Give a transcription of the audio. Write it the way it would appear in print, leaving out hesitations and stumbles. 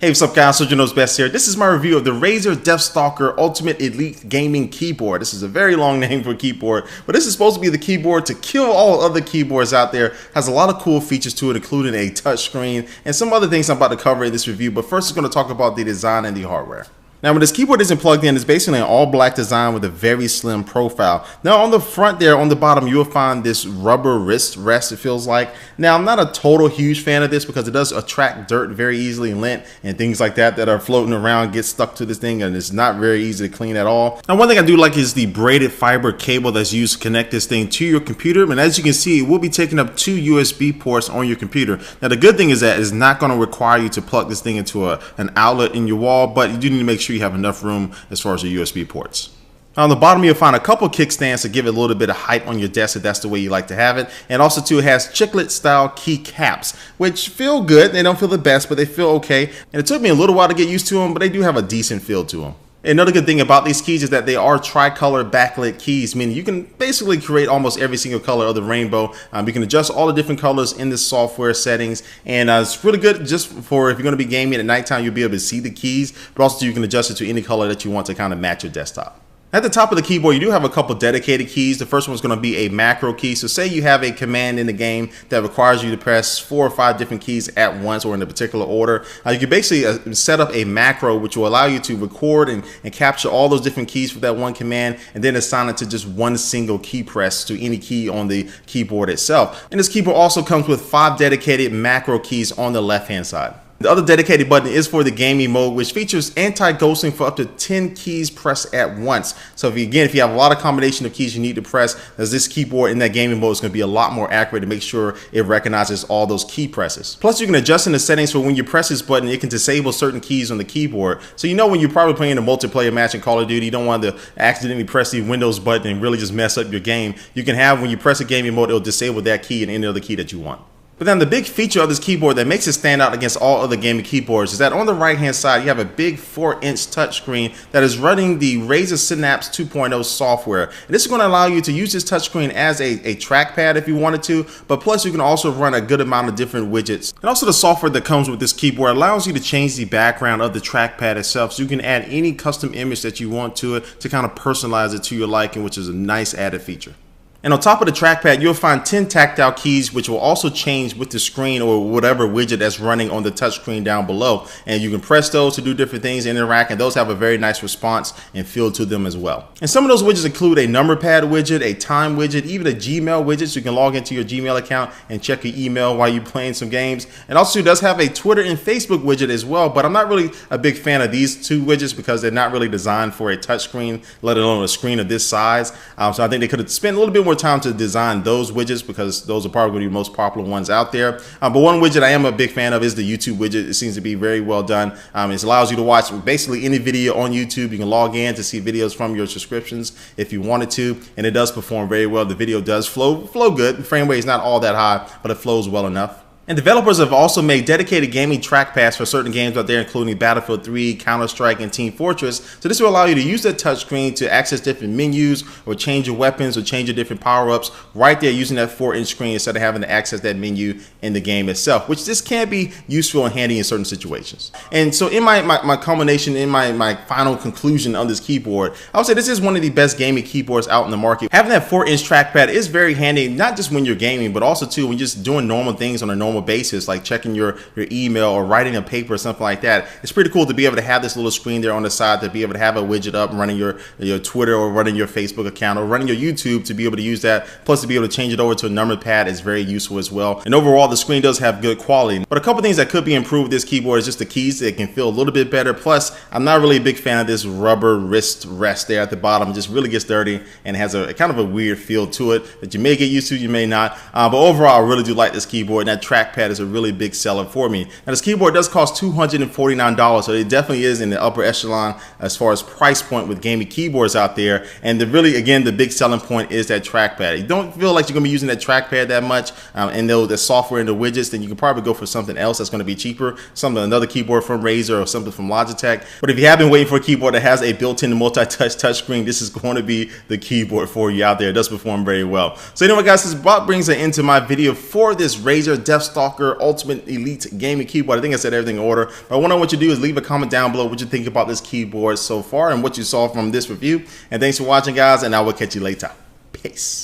Hey, what's up guys, Soldier Knows Best here. This is my review of the Razer Deathstalker Ultimate Elite Gaming Keyboard. This is a very long name for a keyboard, but this is supposed to be the keyboard to kill all other keyboards out there. Has a lot of cool features to it, including a touchscreen and some other things I'm about to cover in this review. But first, we're going to talk about the design and the hardware. Now, when this keyboard isn't plugged in, it's basically an all-black design with a very slim profile. Now, on the front there, on the bottom, you'll find this rubber wrist rest, it feels like. Now, I'm not a total huge fan of this because it does attract dirt very easily, and lint and things like that that are floating around get stuck to this thing, and it's not very easy to clean at all. Now, one thing I do like is the braided fiber cable that's used to connect this thing to your computer. And as you can see, it will be taking up 2 USB ports on your computer. Now, the good thing is that it's not going to require you to plug this thing into an outlet in your wall, but you do need to make sure you have enough room as far as the USB ports. On the bottom, you'll find a couple kickstands to give it a little bit of height on your desk if that's the way you like to have it. And also too, it has chiclet style key caps, which feel good. They don't feel the best, but they feel okay. And it took me a little while to get used to them, but they do have a decent feel to them. Another good thing about these keys is that they are tricolor backlit keys, meaning you can basically create almost every single color of the rainbow. You can adjust all the different colors in the software settings, and it's really good just for if you're going to be gaming at nighttime, you'll be able to see the keys, but also you can adjust it to any color that you want to kind of match your desktop. At the top of the keyboard, you do have a couple dedicated keys. The first one is going to be a macro key. So say you have a command in the game that requires you to press 4 or 5 different keys at once or in a particular order. You can basically set up a macro which will allow you to record and capture all those different keys for that one command, and then assign it to just one single key press to any key on the keyboard itself. And this keyboard also comes with 5 dedicated macro keys on the left-hand side. The other dedicated button is for the gaming mode, which features anti-ghosting for up to 10 keys pressed at once. So if you have a lot of combination of keys you need to press, as this keyboard in that gaming mode is going to be a lot more accurate to make sure it recognizes all those key presses. Plus, you can adjust in the settings for when you press this button, it can disable certain keys on the keyboard. So you know when you're probably playing a multiplayer match in Call of Duty, you don't want to accidentally press the Windows button and really just mess up your game. You can have, when you press a gaming mode, it'll disable that key and any other key that you want. But then the big feature of this keyboard that makes it stand out against all other gaming keyboards is that on the right hand side you have a big 4-inch touchscreen that is running the Razer Synapse 2.0 software. And this is going to allow you to use this touchscreen as a trackpad if you wanted to, but plus you can also run a good amount of different widgets. And also the software that comes with this keyboard allows you to change the background of the trackpad itself, so you can add any custom image that you want to it to kind of personalize it to your liking, which is a nice added feature. And on top of the trackpad, you'll find 10 tactile keys, which will also change with the screen or whatever widget that's running on the touchscreen down below. And you can press those to do different things, interact, and those have a very nice response and feel to them as well. And some of those widgets include a number pad widget, a time widget, even a Gmail widget, so you can log into your Gmail account and check your email while you're playing some games. And also it does have a Twitter and Facebook widget as well, but I'm not really a big fan of these two widgets because they're not really designed for a touchscreen, let alone a screen of this size. So I think they could have spent a little bit more time to design those widgets because those are probably going to be the most popular ones out there. But one widget I am a big fan of is the YouTube widget. It seems to be very well done. It allows you to watch basically any video on YouTube. You can log in to see videos from your subscriptions if you wanted to, and it does perform very well. The video does flow good. The frame rate is not all that high, but it flows well enough. And developers have also made dedicated gaming trackpads for certain games out there, including Battlefield 3, Counter-Strike, and Team Fortress. So this will allow you to use that touchscreen to access different menus or change your weapons or change your different power-ups right there using that 4-inch screen instead of having to access that menu in the game itself, which this can be useful and handy in certain situations. And so in my culmination, in my final conclusion on this keyboard, I would say this is one of the best gaming keyboards out in the market. Having that 4-inch trackpad is very handy, not just when you're gaming, but also too when you're just doing normal things on a normal basis, like checking your email or writing a paper or something like that. It's pretty cool to be able to have this little screen there on the side, to be able to have a widget up running your Twitter or running your Facebook account or running your YouTube, to be able to use that. Plus to be able to change it over to a number pad is very useful as well. And overall the screen does have good quality, but a couple things that could be improved with this keyboard is just the keys. It can feel a little bit better. Plus I'm not really a big fan of this rubber wrist rest there at the bottom. It just really gets dirty and has a kind of a weird feel to it that you may get used to, you may not. But overall I really do like this keyboard, and that trackpad is a really big seller for me. Now this keyboard does cost $249, so it definitely is in the upper echelon as far as price point with gaming keyboards out there. And again, the big selling point is that trackpad. You don't feel like you're gonna be using that trackpad that much, and the software and the widgets, then you can probably go for something else that's gonna be cheaper, another keyboard from Razer or something from Logitech. But if you have been waiting for a keyboard that has a built-in multi-touch touchscreen, this is going to be the keyboard for you out there. It does perform very well. So anyway guys, this about brings an end to my video for this Razer Deathstalker Deathstalker Ultimate Elite Gaming Keyboard. I think I said everything in order, but what I want you to do is leave a comment down below what you think about this keyboard so far and what you saw from this review. And thanks for watching, guys, and I will catch you later. Peace.